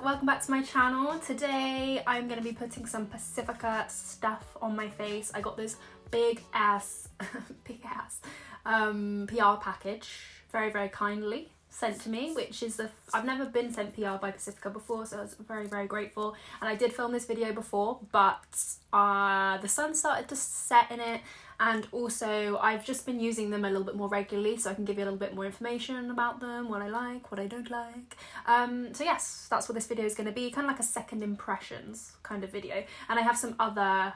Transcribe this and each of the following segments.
welcome back to my channel. Today I'm going to be putting some Pacifica stuff on my face. I got this big ass PR package very kindly sent to me, which is I've never been sent PR by Pacifica before, so I was very grateful. And I did film this video before, but the sun started to set in it, and also I've just been using them a little bit more regularly, so I can give you a little bit more information about them, what I like, what I don't like. So yes, that's what this video is going to be, kind of like a second impressions kind of video. And I have some other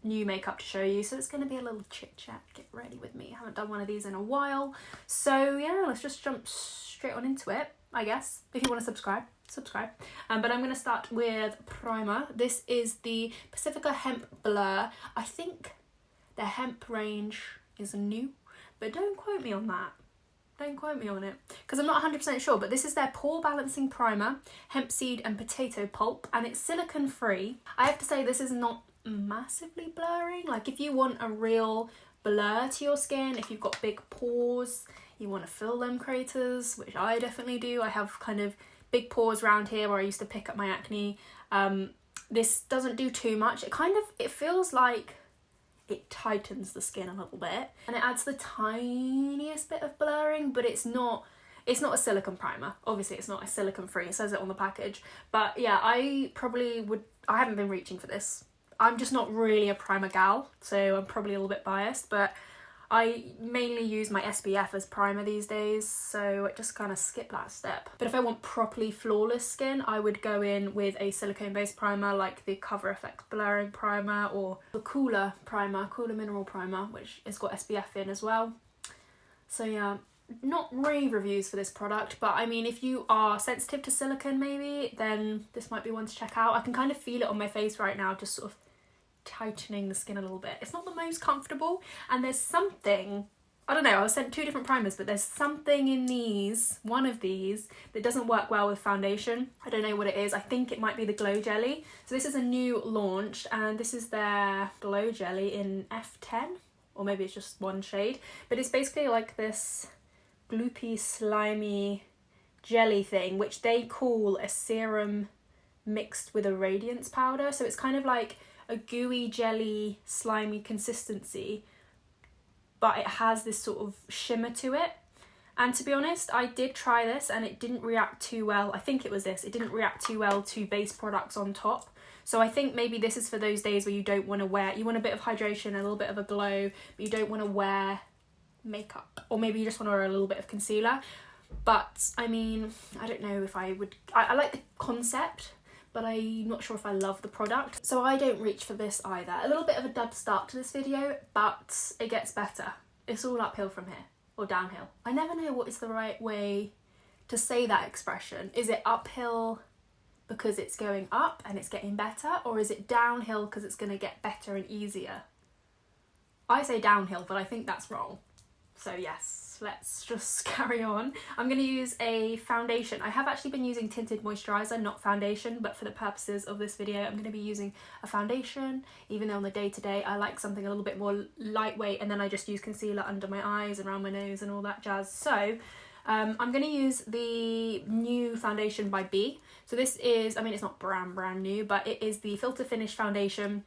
new makeup to show you, so it's going to be a little chit chat. Get ready with me. I haven't done one of these in a while, so yeah, let's just jump straight on into it, I guess. If you want to subscribe. But I'm going to start with primer. This is the Pacifica Hemp Blur. I think their hemp range is new, but don't quote me on that. Don't quote me on it, because I'm not 100% sure, but this is their pore balancing primer, hemp seed and potato pulp, and it's silicone free. I have to say, this is not massively blurring. Like, if you want a real blur to your skin, if you've got big pores, you want to fill them craters, which I definitely do. I have kind of big pores around here where I used to pick up my acne. This doesn't do too much. It feels like it tightens the skin a little bit, and it adds the tiniest bit of blurring, but it's not a silicone primer. Obviously it's not a silicone free, it says it on the package. But yeah, I haven't been reaching for this. I'm just not really a primer gal, so I'm probably a little bit biased, but I mainly use my SPF as primer these days, so I just kind of skip that step. But if I want properly flawless skin, I would go in with a silicone-based primer like the Cover FX Blurring Primer, or the Cooler Mineral Primer, which has got SPF in as well. So yeah, not rave reviews for this product, but I mean, if you are sensitive to silicone maybe, then this might be one to check out. I can kind of feel it on my face right now, just sort of tightening the skin a little bit. It's not the most comfortable, and there's something, I don't know, I was sent two different primers, but there's something in one of these that doesn't work well with foundation. I don't know what it is. I think it might be the Glow Jelly. So this is a new launch, and this is their Glow Jelly in F10, or maybe it's just one shade, but it's basically like this gloopy, slimy jelly thing, which they call a serum mixed with a radiance powder. So it's kind of like a gooey, jelly, slimy consistency, but it has this sort of shimmer to it. And to be honest, I did try this and it didn't react too well. I think it was this. It didn't react too well to base products on top. So I think maybe this is for those days where you don't want to you want a bit of hydration, a little bit of a glow, but you don't want to wear makeup. Or maybe you just want to wear a little bit of concealer. But I mean, I don't know if I would, I like the concept, but I'm not sure if I love the product. So I don't reach for this either. A little bit of a dud start to this video, but it gets better. It's all uphill from here, or downhill. I never know what is the right way to say that expression. Is it uphill because it's going up and it's getting better, or is it downhill because it's going to get better and easier? I say downhill, but I think that's wrong. So yes, let's just carry on. I'm going to use a foundation. I have actually been using tinted moisturiser, not foundation, but for the purposes of this video, I'm going to be using a foundation, even though on the day-to-day I like something a little bit more lightweight, and then I just use concealer under my eyes and around my nose and all that jazz. So I'm going to use the new foundation by B. So this is, I mean, it's not brand new, but it is the Filter Finish foundation,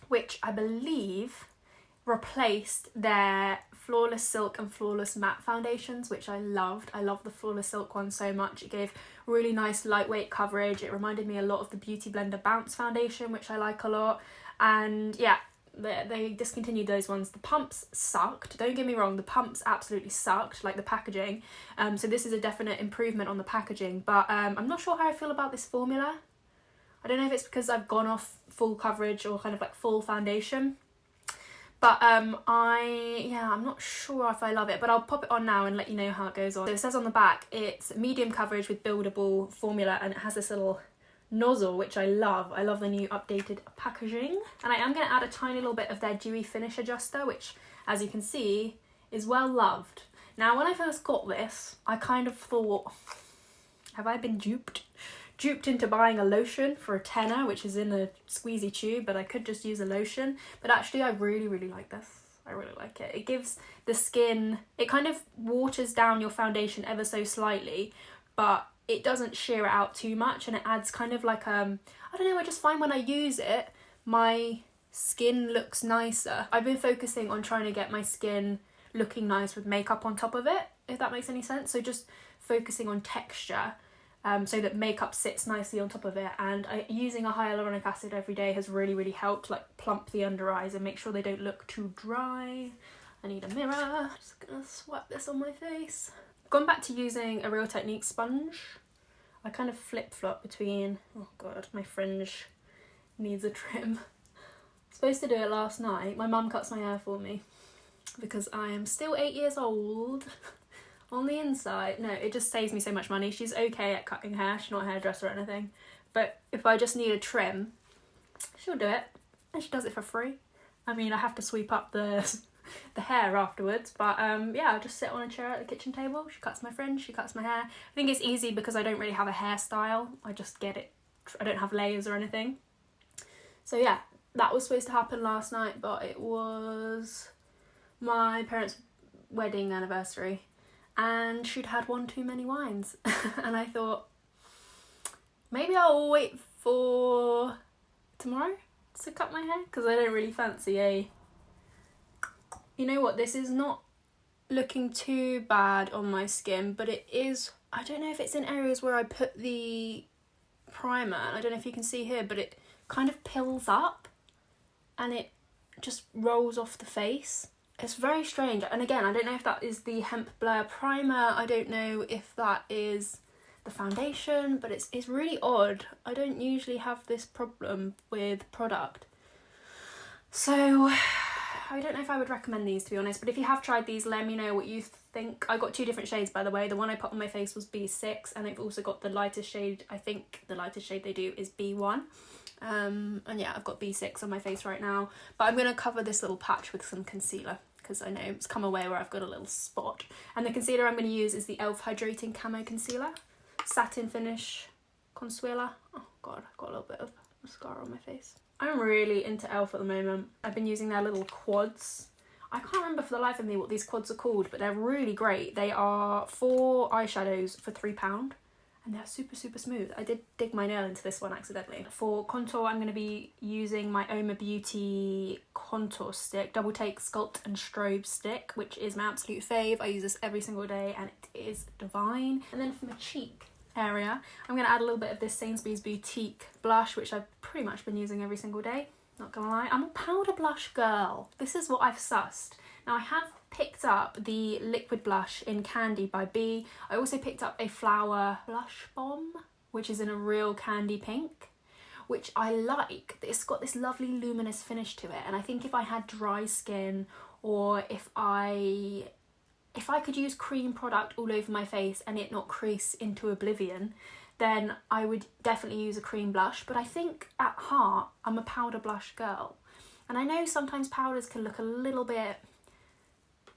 which I believe replaced their Flawless Silk and Flawless Matte foundations, which I loved. I love the Flawless Silk one so much. It gave really nice lightweight coverage. It reminded me a lot of the Beauty Blender Bounce foundation, which I like a lot. And yeah, they discontinued those ones. The pumps sucked. Don't get me wrong, the pumps absolutely sucked, like the packaging. So this is a definite improvement on the packaging, but I'm not sure how I feel about this formula. I don't know if it's because I've gone off full coverage or kind of like full foundation. But I'm not sure if I love it, but I'll pop it on now and let you know how it goes on. So it says on the back, it's medium coverage with buildable formula, and it has this little nozzle, which I love. I love the new updated packaging. And I am going to add a tiny little bit of their Dewy Finish Adjuster, which, as you can see, is well loved. Now, when I first got this, I kind of thought, have I been duped into buying a lotion for a tenner, which is in a squeezy tube, but I could just use a lotion. But actually I really like this. I really like it. It gives the skin, it kind of waters down your foundation ever so slightly, but it doesn't shear it out too much, and it adds kind of like I don't know, I just find when I use it, my skin looks nicer. I've been focusing on trying to get my skin looking nice with makeup on top of it, if that makes any sense. So just focusing on texture, so that makeup sits nicely on top of it, and using a hyaluronic acid every day has really helped like plump the under eyes and make sure they don't look too dry. I need a mirror. Just gonna swap this on my face. Gone back to using a Real Technique sponge. I kind of flip-flop between, oh god, my fringe needs a trim. Supposed to do it last night. My mum cuts my hair for me because I am still 8 years old on the inside. No, it just saves me so much money. She's okay at cutting hair. She's not a hairdresser or anything. But if I just need a trim, she'll do it. And she does it for free. I mean, I have to sweep up the hair afterwards, but yeah, I'll just sit on a chair at the kitchen table. She cuts my fringe, she cuts my hair. I think it's easy because I don't really have a hairstyle. I just get it. I don't have layers or anything. So yeah, that was supposed to happen last night, but it was my parents' wedding anniversary and she'd had one too many wines. And I thought, maybe I'll wait for tomorrow to cut my hair because I don't really fancy a... You know what, this is not looking too bad on my skin, but it is, I don't know if it's in areas where I put the primer, I don't know if you can see here, but it kind of pills up and it just rolls off the face. It's very strange, and again, I don't know if that is the Hemp Blur primer, I don't know if that is the foundation, but it's really odd. I don't usually have this problem with product. So I don't know if I would recommend these, to be honest, but if you have tried these, let me know what you think. I got 2 different shades, by the way. The one I put on my face was B6, and they've also got the lightest shade. I think the lightest shade they do is B1. And yeah, I've got B6 on my face right now, but I'm going to cover this little patch with some concealer because I know it's come away where I've got a little spot. And the concealer I'm going to use is the e.l.f. Hydrating Camo Concealer. Satin Finish Concealer. Oh god, I've got a little bit of mascara on my face. I'm really into e.l.f. at the moment. I've been using their little quads. I can't remember for the life of me what these quads are called, but they're really great. They are 4 eyeshadows for £3 and they're super smooth. I did dig my nail into this one accidentally. For contour, I'm going to be using my Oma Beauty contour stick, Double Take Sculpt and Strobe stick, which is my absolute fave. I use this every single day and it is divine. And then for my cheek area, I'm going to add a little bit of this Sainsbury's Boutique blush, which I've pretty much been using every single day, not gonna lie. I'm a powder blush girl. This is what I've sussed. Now I have picked up the liquid blush in Candy by B. I also picked up a Flower blush bomb, which is in a real candy pink, which I like. It's got this lovely luminous finish to it, and I think if I had dry skin, or if I could use cream product all over my face and it not crease into oblivion, then I would definitely use a cream blush. But I think at heart, I'm a powder blush girl. And I know sometimes powders can look a little bit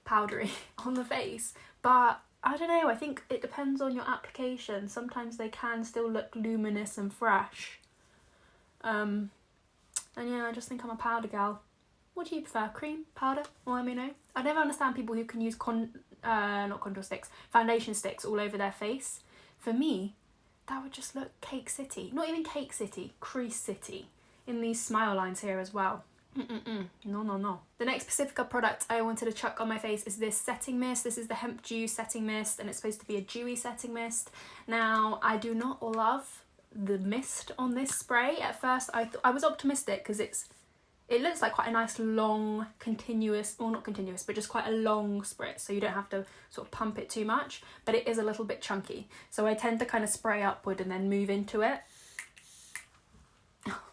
powdery on the face, but I don't know, I think it depends on your application. Sometimes they can still look luminous and fresh. And yeah, I just think I'm a powder gal. What do you prefer, cream, powder? Well, let me know. I never understand people who can use not contour sticks, foundation sticks all over their face. For me, that would just look Cake City. Not even Cake City, Crease City. In these smile lines here as well. No. The next Pacifica product I wanted to chuck on my face is this setting mist. This is the Hemp Dew setting mist, and it's supposed to be a dewy setting mist. Now, I do not love the mist on this spray. At first, I was optimistic because it looks like quite a nice long continuous, well not continuous, but just quite a long spritz, so you don't have to sort of pump it too much, but it is a little bit chunky. So I tend to kind of spray upward and then move into it.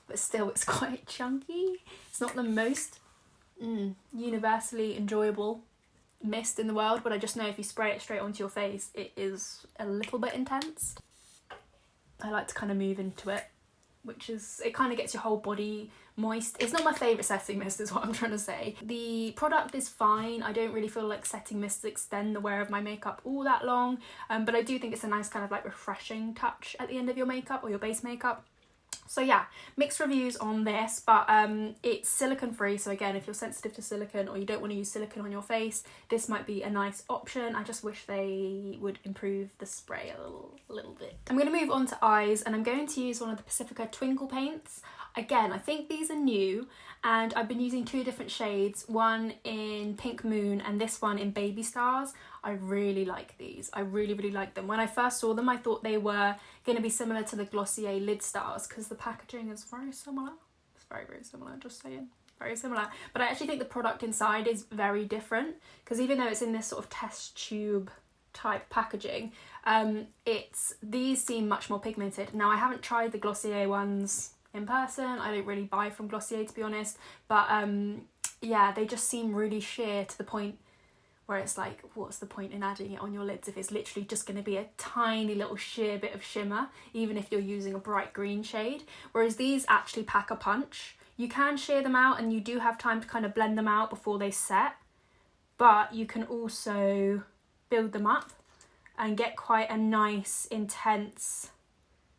But still, it's quite chunky. It's not the most universally enjoyable mist in the world, but I just know if you spray it straight onto your face, it is a little bit intense. I like to kind of move into it, which is, it kind of gets your whole body moist. It's not my favourite setting mist is what I'm trying to say. The product is fine. I don't really feel like setting mists extend the wear of my makeup all that long, but I do think it's a nice kind of like refreshing touch at the end of your makeup or your base makeup. So yeah, mixed reviews on this, but it's silicone free. So again, if you're sensitive to silicone or you don't want to use silicone on your face, this might be a nice option. I just wish they would improve the spray a little bit. I'm going to move on to eyes, and I'm going to use one of the Pacifica Twinkle paints. Again, I think these are new, and I've been using 2 different shades, one in Pink Moon and this one in Baby Stars. I really like these. I really, really like them. When I first saw them, I thought they were going to be similar to the Glossier Lid Stars because the packaging is very similar. It's very, very similar, just saying. Very similar. But I actually think the product inside is very different because even though it's in this sort of test tube type packaging, these seem much more pigmented. Now, I haven't tried the Glossier ones in person. I don't really buy from Glossier, to be honest, but yeah, they just seem really sheer to the point where it's like, what's the point in adding it on your lids if it's literally just going to be a tiny little sheer bit of shimmer, even if you're using a bright green shade. Whereas these actually pack a punch. You can sheer them out and you do have time to kind of blend them out before they set, but you can also build them up and get quite a nice intense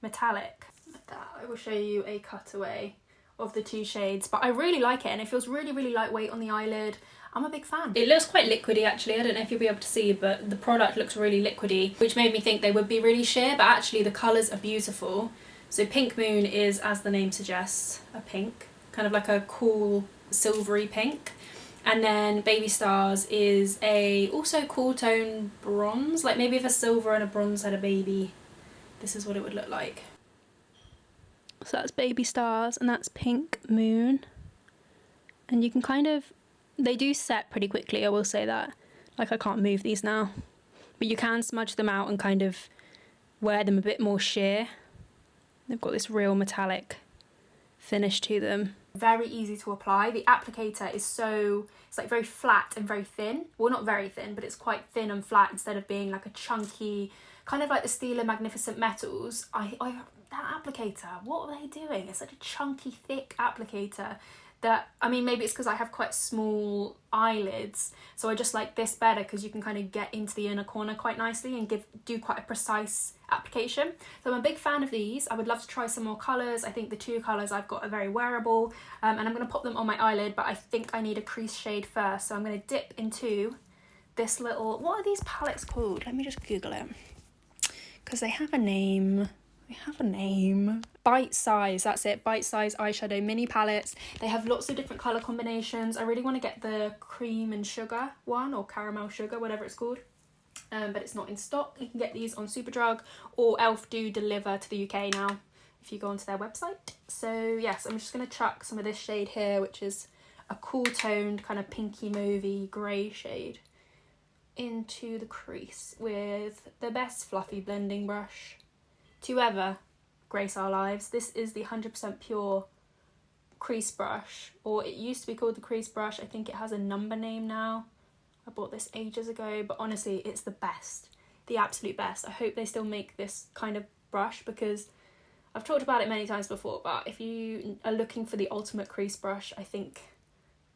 metallic. Like that. I will show you a cutaway of the 2 shades, but I really like it and it feels really, really lightweight on the eyelid. I'm a big fan. It looks quite liquidy actually. I don't know if you'll be able to see, but the product looks really liquidy, which made me think they would be really sheer, but actually the colours are beautiful. So Pink Moon is, as the name suggests, a pink, kind of like a cool silvery pink. And then Baby Stars is a also cool tone bronze, like maybe if a silver and a bronze had a baby, this is what it would look like. So that's Baby Stars and that's Pink Moon. And you can kind of, they do set pretty quickly, I will say that. Like I can't move these now. But you can smudge them out and kind of wear them a bit more sheer. They've got this real metallic finish to them. Very easy to apply. The applicator is it's like very flat and very thin. Well, not very thin, but it's quite thin and flat instead of being like a chunky, kind of like the Stila Magnificent Metals. That applicator, what are they doing? It's such a chunky, thick applicator that, I mean, maybe it's because I have quite small eyelids, so I just like this better because you can kind of get into the inner corner quite nicely and do quite a precise application. So I'm a big fan of these. I would love to try some more colours. I think the 2 colours I've got are very wearable, and I'm going to pop them on my eyelid, but I think I need a crease shade first, so I'm going to dip into this little, what are these palettes called? Let me just Google it, because they have a name. Bite Size, that's it. Bite Size eyeshadow mini palettes. They have lots of different colour combinations. I really want to get the cream and sugar one, or caramel sugar, whatever it's called. But it's not in stock. You can get these on Superdrug, or Elf do deliver to the UK now if you go onto their website. So yes, I'm just going to chuck some of this shade here, which is a cool toned kind of pinky mauvey grey shade, into the crease with the best fluffy blending brush to ever grace our lives. This is the 100% pure crease brush, or it used to be called the crease brush. I think it has a number name now. I bought this ages ago, but honestly, it's the best, the absolute best. I hope they still make this kind of brush because I've talked about it many times before, but if you are looking for the ultimate crease brush, I think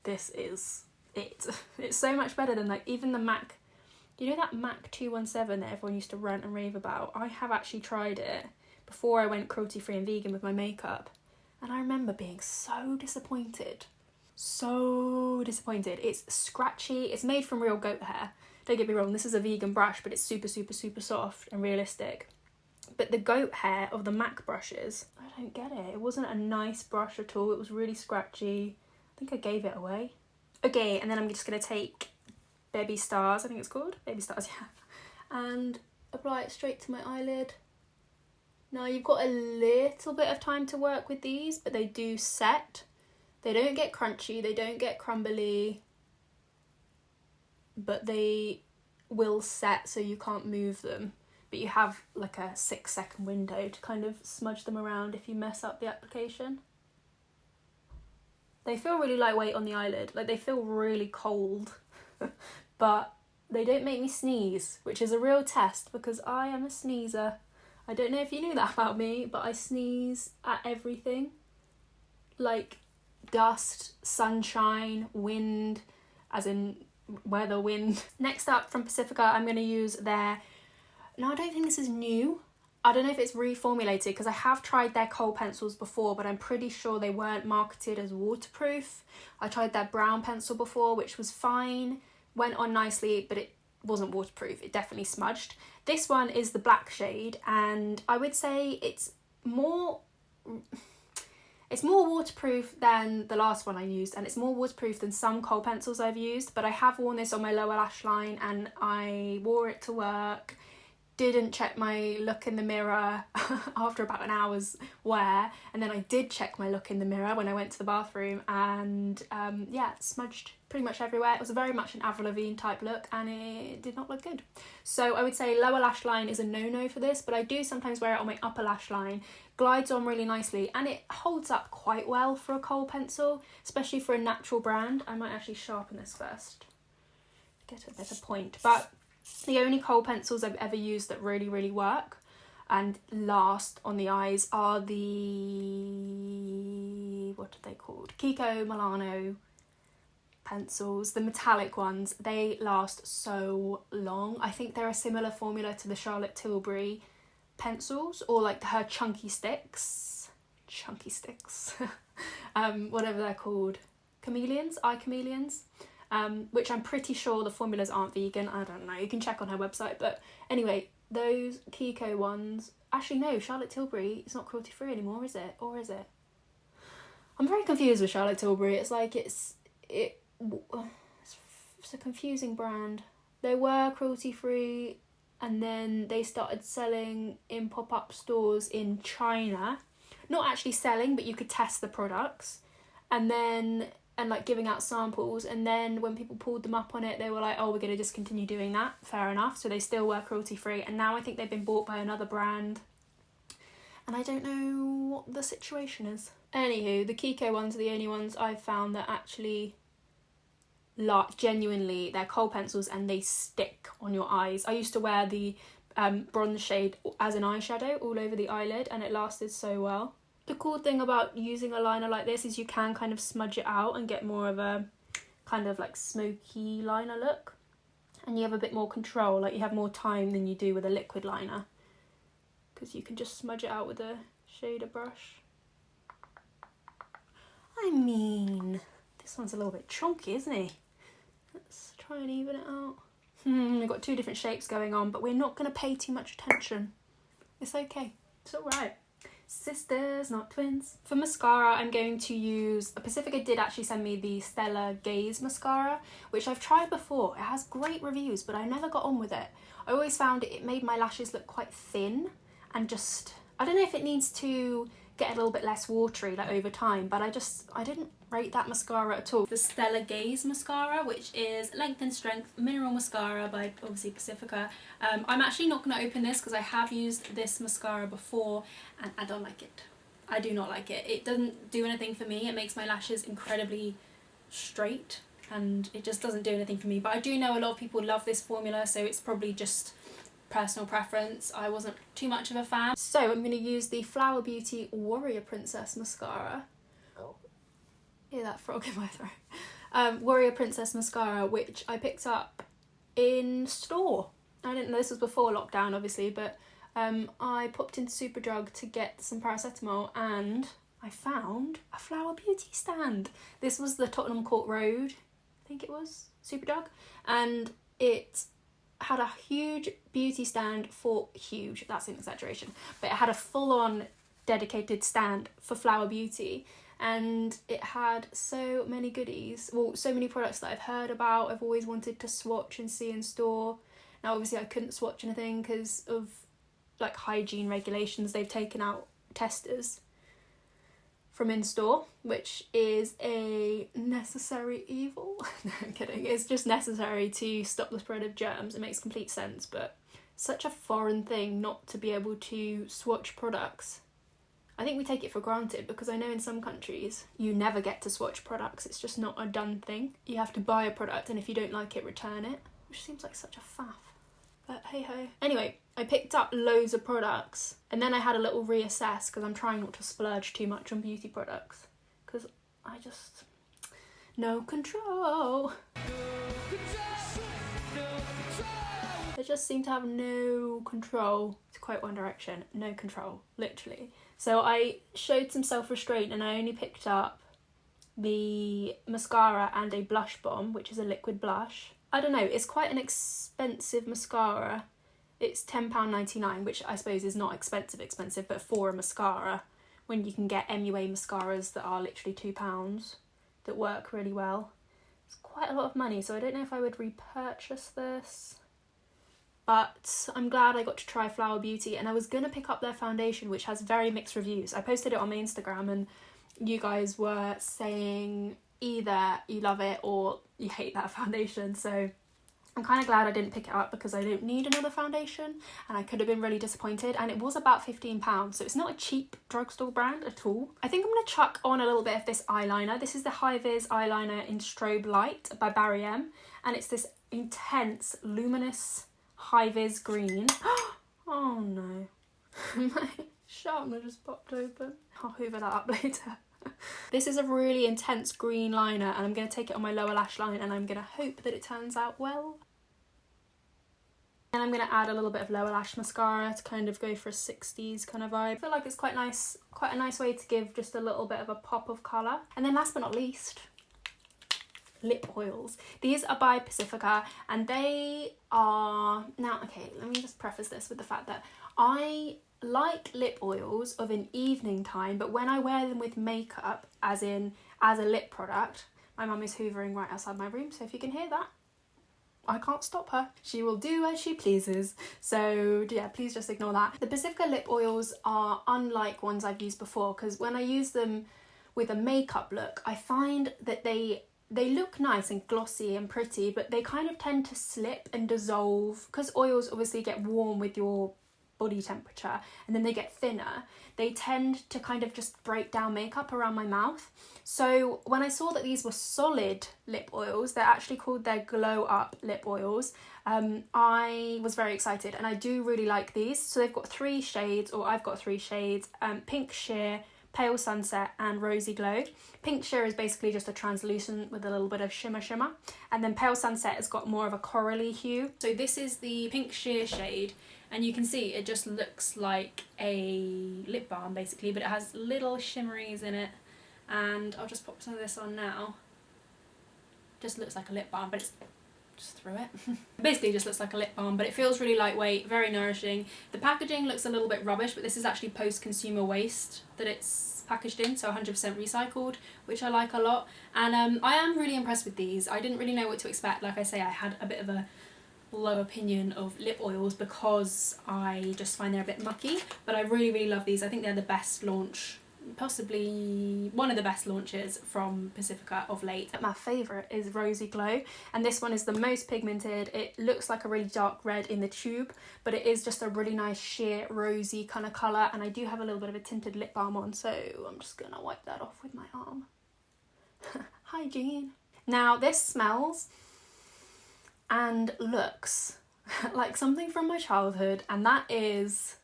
this is it. It's so much better than like even the MAC, you know that MAC 217 that everyone used to rant and rave about? I have actually tried it before I went cruelty free and vegan with my makeup, and I remember being so disappointed. So disappointed. It's scratchy. It's made from real goat hair. Don't get me wrong, this is a vegan brush, but it's super, super, super soft and realistic. But the goat hair of the MAC brushes, I don't get it. It wasn't a nice brush at all. It was really scratchy. I think I gave it away. Okay, and then I'm just going to take Baby Stars, I think it's called. Baby Stars, yeah. And apply it straight to my eyelid. Now you've got a little bit of time to work with these, but they do set. They don't get crunchy, they don't get crumbly, but they will set so you can't move them. But you have like a 6-second window to kind of smudge them around if you mess up the application. They feel really lightweight on the eyelid, like they feel really cold, but they don't make me sneeze, which is a real test because I am a sneezer. I don't know if you knew that about me, but I sneeze at everything. Like dust, sunshine, wind, as in weather, wind. Next up from Pacifica, I'm going to use their, now I don't think this is new, I don't know if it's reformulated, because I have tried their kohl pencils before, but I'm pretty sure they weren't marketed as waterproof. I tried their brown pencil before, which was fine, went on nicely, but it wasn't waterproof. It definitely smudged. This one is the black shade, and I would say it's more waterproof than the last one I used, and it's more waterproof than some kohl pencils I've used. But I have worn this on my lower lash line, and I wore it to work. Didn't check my look in the mirror after about an hour's wear, and then I did check my look in the mirror when I went to the bathroom, and yeah, it smudged pretty much everywhere. It was very much an Avril Lavigne type look, and it did not look good. So I would say lower lash line is a no-no for this, but I do sometimes wear it on my upper lash line. Glides on really nicely, and it holds up quite well for a kohl pencil, especially for a natural brand. I might actually sharpen this first, get a better point. But the only kohl pencils I've ever used that really work and last on the eyes are the, what are they called? Kiko Milano pencils, the metallic ones. They last so long. I think they're a similar formula to the Charlotte Tilbury pencils, or like her chunky sticks, whatever they're called, eye chameleons. Which I'm pretty sure the formulas aren't vegan. I don't know, you can check on her website. But anyway, those Kiko ones, actually no, Charlotte Tilbury is not cruelty free anymore, is it? Or is it? I'm very confused with Charlotte Tilbury. It's like it's a confusing brand. They were cruelty free, and then they started selling in pop-up stores in China. Not actually selling, but you could test the products. And like giving out samples, and then when people pulled them up on it, they were like, oh, we're going to discontinue doing that. Fair enough. So they still were cruelty free, and now I think they've been bought by another brand, and I don't know what the situation is. Anywho, the Kiko ones are the only ones I've found that actually genuinely, they're kohl pencils and they stick on your eyes. I used to wear the bronze shade as an eyeshadow all over the eyelid, and it lasted so well. The cool thing about using a liner like this is you can kind of smudge it out and get more of a kind of like smoky liner look, and you have a bit more control, like you have more time than you do with a liquid liner, because you can just smudge it out with a shader brush. I mean, this one's a little bit chunky, isn't he? Let's try and even it out. We've got two different shapes going on, but we're not going to pay too much attention. It's okay, it's alright. Sisters, not twins. For mascara, I'm going to use, Pacifica did actually send me the Stellar Gaze mascara, which I've tried before. It has great reviews, but I never got on with it. I always found it made my lashes look quite thin, and just, I don't know if it needs to get a little bit less watery like over time, but I didn't rate that mascara at all. The Stellar Gaze mascara, which is Length and Strength Mineral Mascara by obviously Pacifica. I'm actually not going to open this because I have used this mascara before and I don't like it. I do not like it. It doesn't do anything for me. It makes my lashes incredibly straight and it just doesn't do anything for me. But I do know a lot of people love this formula, so it's probably just personal preference. I wasn't too much of a fan. So I'm going to use the Flower Beauty Warrior Princess mascara. Hear that frog in my throat. Warrior Princess mascara, which I picked up in store. I didn't know this was before lockdown, obviously, but I popped into Superdrug to get some paracetamol and I found a Flower Beauty stand. This was the Tottenham Court Road, I think it was, Superdrug, and it had a huge beauty stand for, huge, that's an exaggeration, but it had a full-on dedicated stand for Flower Beauty, and it had so many goodies, well, so many products that I've heard about, I've always wanted to swatch and see in store. Now obviously I couldn't swatch anything because of like hygiene regulations. They've taken out testers from in-store, which is a necessary evil. No, I'm kidding. It's just necessary to stop the spread of germs. It makes complete sense, but such a foreign thing not to be able to swatch products. I think we take it for granted because I know in some countries you never get to swatch products. It's just not a done thing. You have to buy a product and if you don't like it, return it, which seems like such a faff. But hey ho. Anyway, I picked up loads of products and then I had a little reassess because I'm trying not to splurge too much on beauty products because I just, no control. I just seem to have no control. It's quote One Direction, no control, literally. So I showed some self-restraint and I only picked up the mascara and a blush bomb, which is a liquid blush. I don't know, it's quite an expensive mascara. It's £10.99, which I suppose is not expensive, but for a mascara, when you can get MUA mascaras that are literally £2 that work really well. It's quite a lot of money, so I don't know if I would repurchase this. But I'm glad I got to try Flower Beauty, and I was going to pick up their foundation, which has very mixed reviews. I posted it on my Instagram and you guys were saying either you love it or you hate that foundation. So I'm kind of glad I didn't pick it up because I don't need another foundation and I could have been really disappointed. And it was about £15, so it's not a cheap drugstore brand at all. I think I'm going to chuck on a little bit of this eyeliner. This is the High Vis eyeliner in Strobe Light by Barry M. And it's this intense, luminous high vis green. Oh no, my sharpener just popped open. I'll hoover that up later. This is a really intense green liner and I'm going to take it on my lower lash line and I'm going to hope that it turns out well. And I'm going to add a little bit of lower lash mascara to kind of go for a 60s kind of vibe. I feel like it's quite nice, quite a nice way to give just a little bit of a pop of colour. And then last but not least, lip oils. These are by Pacifica and they are, now okay, let me just preface this with the fact that I like lip oils of an evening time, but when I wear them with makeup, as in as a lip product, my mum is hoovering right outside my room, so if you can hear that, I can't stop her. She will do as she pleases. So yeah, please just ignore that. The Pacifica lip oils are unlike ones I've used before because when I use them with a makeup look, I find that they look nice and glossy and pretty, but they kind of tend to slip and dissolve because oils obviously get warm with your body temperature and then they get thinner. They tend to kind of just break down makeup around my mouth. So when I saw that these were solid lip oils, they're actually called their Glow Up lip oils, I was very excited and I do really like these. So they've got 3 shades, or I've got 3 shades, Pink Sheer, Pale Sunset and Rosy Glow. Pink Sheer is basically just a translucent with a little bit of shimmer, and then Pale Sunset has got more of a corally hue. So this is the Pink Sheer shade, and you can see it just looks like a lip balm basically, but it has little shimmeries in it, and I'll just pop some of this on now. Just looks like a lip balm, but it's just through it. Basically just looks like a lip balm, but it feels really lightweight, very nourishing. The packaging looks a little bit rubbish, but this is actually post-consumer waste that it's packaged in, so 100% recycled, which I like a lot. And I am really impressed with these. I didn't really know what to expect. Like I say, I had a bit of a low opinion of lip oils because I just find they're a bit mucky, but I really love these. I think they're the best launch, possibly one of the best launches from Pacifica of late. My favourite is Rosy Glow, and this one is the most pigmented. It looks like a really dark red in the tube, but it is just a really nice sheer rosy kind of colour, and I do have a little bit of a tinted lip balm on, so I'm just gonna wipe that off with my arm. Hygiene. Now this smells and looks like something from my childhood, and that is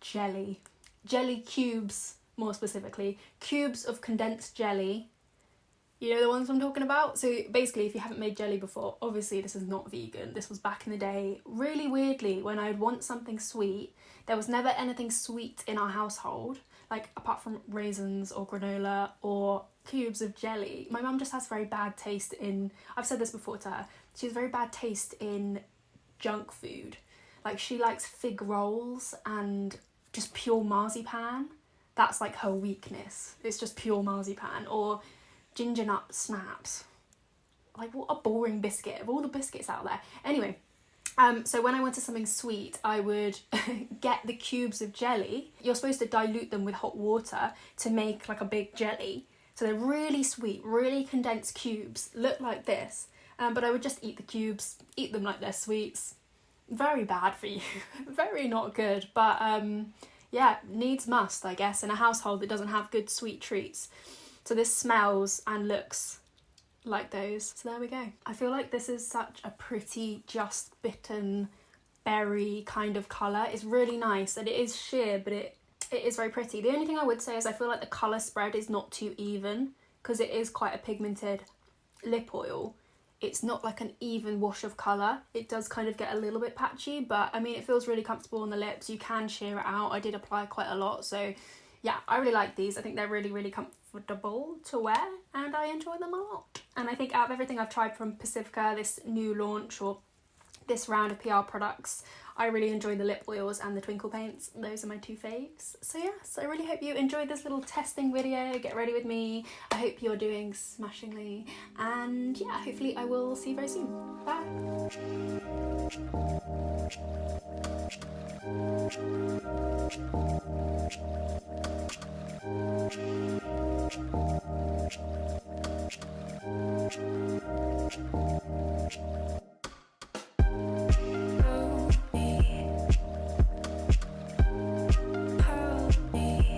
jelly. Jelly cubes, more specifically. Cubes of condensed jelly. You know the ones I'm talking about? So basically, if you haven't made jelly before, obviously this is not vegan. This was back in the day. Really weirdly, when I'd want something sweet, there was never anything sweet in our household, like apart from raisins or granola or cubes of jelly. My mum just has very bad taste in, I've said this before to her, she has very bad taste in junk food. Like she likes fig rolls and just pure marzipan. That's like her weakness. It's just pure marzipan or ginger nut snaps. Like what a boring biscuit of all the biscuits out there. Anyway, so when I wanted something sweet, I would get the cubes of jelly. You're supposed to dilute them with hot water to make like a big jelly. So they're really sweet, really condensed cubes, look like this. But I would just eat the cubes, eat them like they're sweets. Very bad for you, very not good. But yeah, needs must, I guess, in a household that doesn't have good sweet treats. So this smells and looks like those. So there we go. I feel like this is such a pretty, just bitten berry kind of colour. It's really nice and it is sheer, but it is very pretty. The only thing I would say is I feel like the colour spread is not too even because it is quite a pigmented lip oil. it's not like an even wash of colour. It does kind of get a little bit patchy, but I mean, it feels really comfortable on the lips. You can sheer it out. I did apply quite a lot, so yeah, I really like these. I think they're really, really comfortable to wear, and I enjoy them a lot. And I think out of everything I've tried from Pacifica, this new launch or this round of PR products, I really enjoy the lip oils and the twinkle paints. Those are my two faves. So yeah, so I really hope you enjoyed this little testing video. Get ready with me. I hope you're doing smashingly. And yeah, hopefully I will see you very soon. Bye.